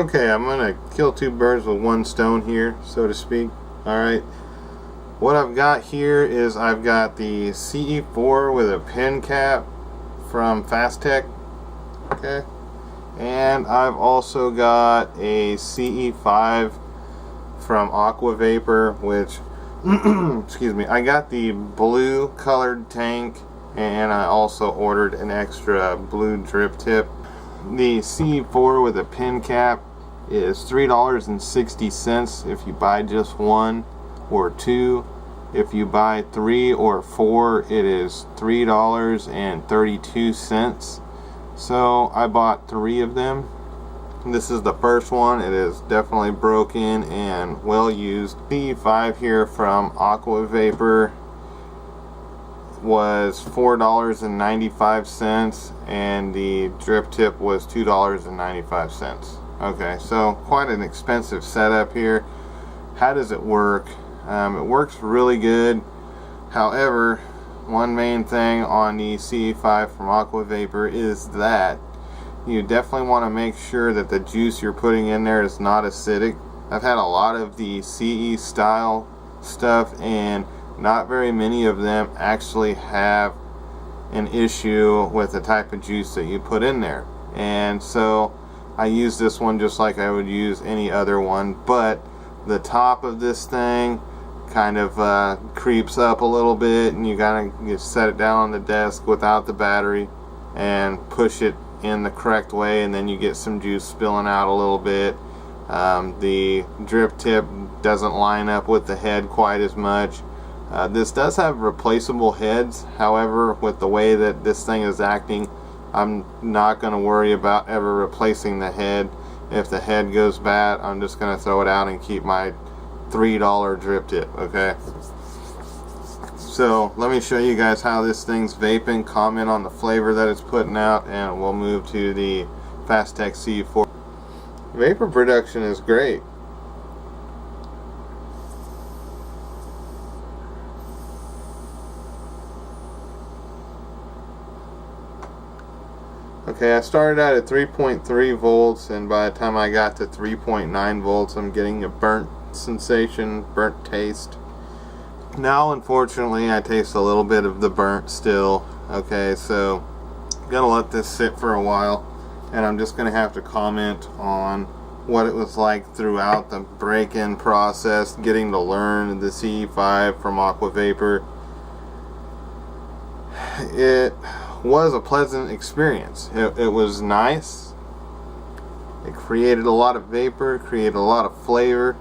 Okay, I'm gonna kill two birds with one stone here, so to speak. Alright, what I've got here is I've got the CE4 with a pen cap from FastTech. Okay, and I've also got a CE5 from Aquavapor, which excuse me, I got the blue colored tank, and I also ordered an extra blue drip tip. The CE4 with a pen cap is $3.60 if you buy just one or two. If you buy 3 or 4, it is $3.32. So I bought 3 of them. This is the first one. It is definitely broken and well used. CE5 here from Aquavapor was $4.95, and the drip tip was $2.95. Okay, so quite an expensive setup here. How does it work? It works really good. However, one main thing on the CE5 from Aquavapor is that you definitely want to make sure that the juice you're putting in there is not acidic. I've had a lot of the CE style stuff, and not very many of them actually have an issue with the type of juice that you put in there. And so I use this one just like I would use any other one, but the top of this thing kind of creeps up a little bit, and you gotta set it down on the desk without the battery and push it in the correct way, and then you get some juice spilling out a little bit. The drip tip doesn't line up with the head quite as much. This does have replaceable heads. However, with the way that this thing is acting, I'm not going to worry about ever replacing the head. If the head goes bad, I'm just going to throw it out and keep my $3 drip tip. Okay, so let me show you guys how this thing's vaping, comment on the flavor that it's putting out, and we'll move to the FastTech CE4. Vapor production is great. Okay, I started out at 3.3 volts, and by the time I got to 3.9 volts, I'm getting a burnt sensation, burnt taste. Now, unfortunately, I taste a little bit of the burnt still. Okay, so I'm gonna let this sit for a while, and I'm just gonna have to comment on what it was like throughout the break-in process, getting to learn the CE5 from Aquavapor. It was a pleasant experience. It was nice. It created a lot of vapor, created a lot of flavor,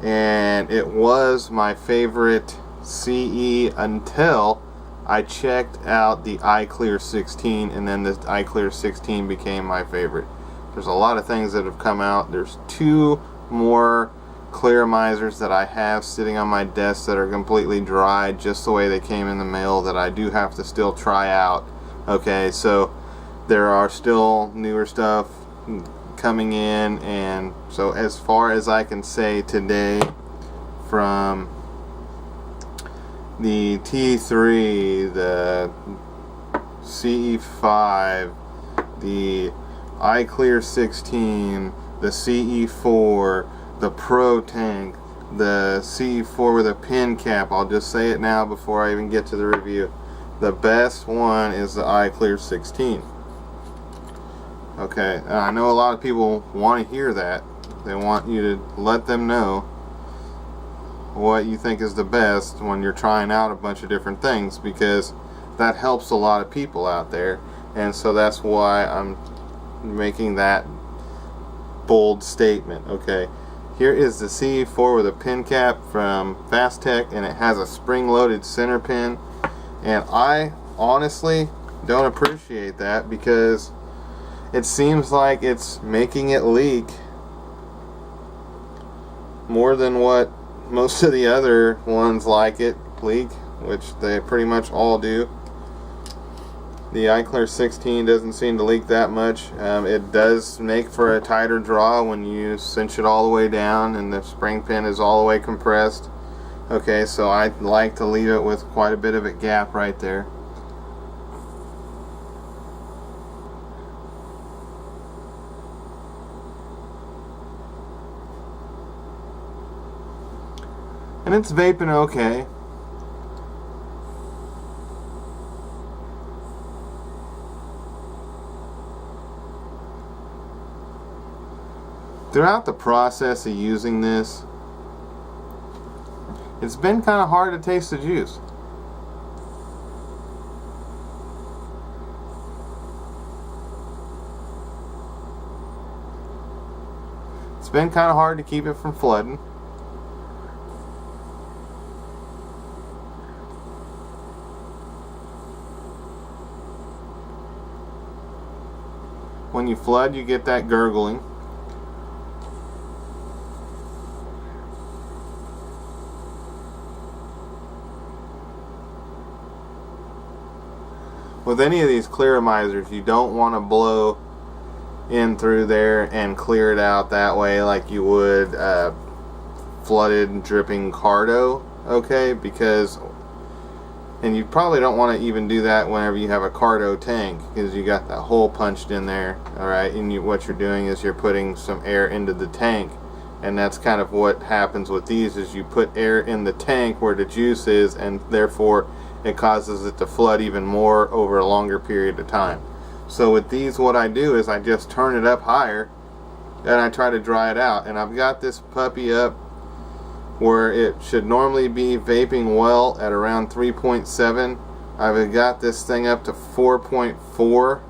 and it was my favorite CE until I checked out the iClear 16, and then the iClear 16 became my favorite. There's a lot of things that have come out. There's 2 more clearamizers that I have sitting on my desk that are completely dry, just the way they came in the mail, that I do have to still try out. Okay, so there are still newer stuff coming in, and so as far as I can say today, from the T3, the CE5, the iClear 16, the CE4, the Pro Tank, the CE4 with a pin cap, I'll just say it now before I even get to the review, the best one is the iClear 16. Okay, I know a lot of people want to hear that. They want you to let them know what you think is the best when you're trying out a bunch of different things, because that helps a lot of people out there. And so that's why I'm making that bold statement. Okay, here is the CE4 with a pin cap from FastTech, and it has a spring-loaded center pin. And I honestly don't appreciate that, because it seems like it's making it leak more than what most of the other ones like it leak, which they pretty much all do. The iClear 16 doesn't seem to leak that much. It does make for a tighter draw when you cinch it all the way down and the spring pin is all the way compressed. Okay, so I like to leave it with quite a bit of a gap right there. and it's vaping okay. Throughout the process of using this, it's been kind of hard to taste the juice. It's been kind of hard to keep it from flooding. When you flood, you get that gurgling. With any of these clearamizers, you don't want to blow in through there and clear it out that way like you would flooded dripping Cardo, okay? Because, and you probably don't want to even do that whenever you have a Cardo tank, because you got that hole punched in there, alright? And what you're doing is you're putting some air into the tank, and that's kind of what happens with these, is you put air in the tank where the juice is, and therefore it causes it to flood even more over a longer period of time. So with these, what I do is I just turn it up higher and I try to dry it out. And I've got this puppy up where it should normally be vaping well at around 3.7. I've got this thing up to 4.4,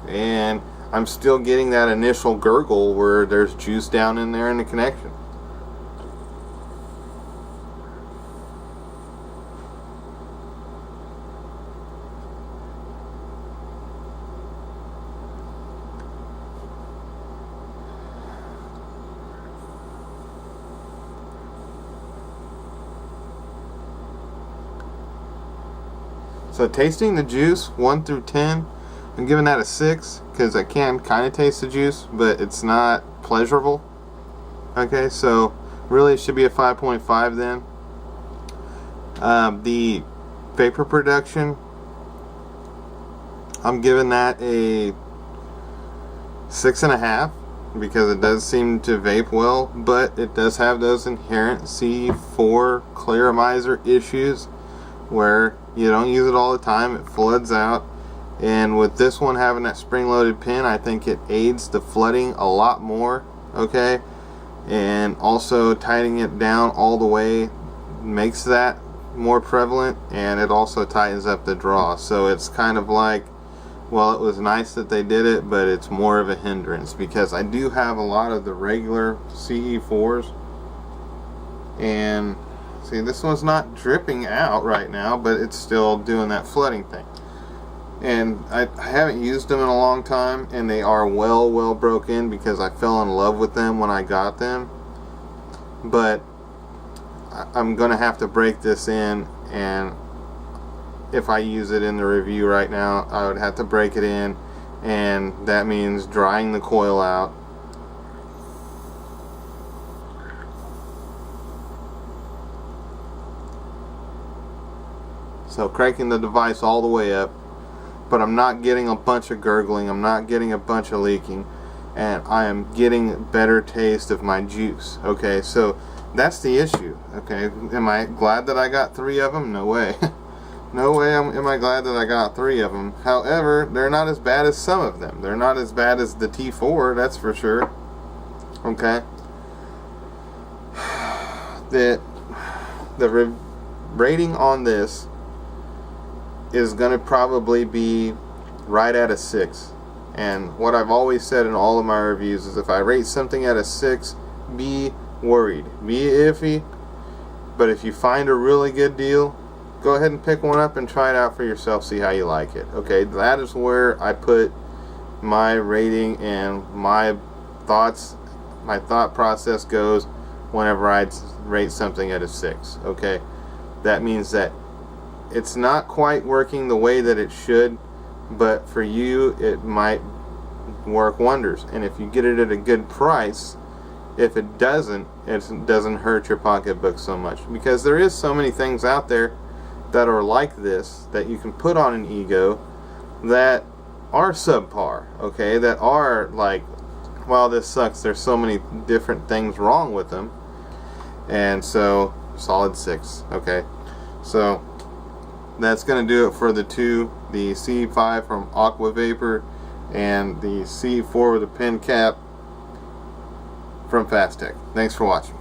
and I'm still getting that initial gurgle where there's juice down in there in the connection. So tasting the juice, 1 through 10, I'm giving that a 6, because I can kind of taste the juice, but it's not pleasurable. Okay, so really it should be a 5.5 then. The vapor production, I'm giving that a 6.5, because it does seem to vape well, but it does have those inherent CE4 clearamizer issues where you don't use it all the time, it floods out. And with this one having that spring-loaded pin, I think it aids the flooding a lot more, okay? And also tightening it down all the way makes that more prevalent, and it also tightens up the draw. So it's kind of like, well, it was nice that they did it, but it's more of a hindrance, because I do have a lot of the regular CE4s, and see, this one's not dripping out right now, but it's still doing that flooding thing. And I haven't used them in a long time, and they are well broke in, because I fell in love with them when I got them. But I'm gonna have to break this in, and if I use it in the review right now, I would have to break it in, and that means drying the coil out. So cranking the device all the way up, but I'm not getting a bunch of gurgling, I'm not getting a bunch of leaking, and I am getting better taste of my juice. Okay, so that's the issue. Okay, am I glad that I got 3 of them? No way. No way am I glad that I got 3 of them. However, they're not as bad as some of them. They're not as bad as the T4, that's for sure. Okay. The rating on this is going to probably be right at a 6. And what I've always said in all of my reviews is, if I rate something at a 6, be worried, be iffy, but if you find a really good deal, go ahead and pick one up and try it out for yourself, see how you like it. Okay, that is where I put my rating, and my thought process goes whenever I rate something at a 6. Okay, that means that it's not quite working the way that it should, but for you it might work wonders. And if you get it at a good price, if it doesn't hurt your pocketbook so much, because there is so many things out there that are like this that you can put on an Ego that are subpar, okay, that are like, well, this sucks, there's so many different things wrong with them. And so solid 6. Okay, so that's going to do it for the CE5 from Aquavapor and the CE4 with a pen cap from FastTech. Thanks for watching.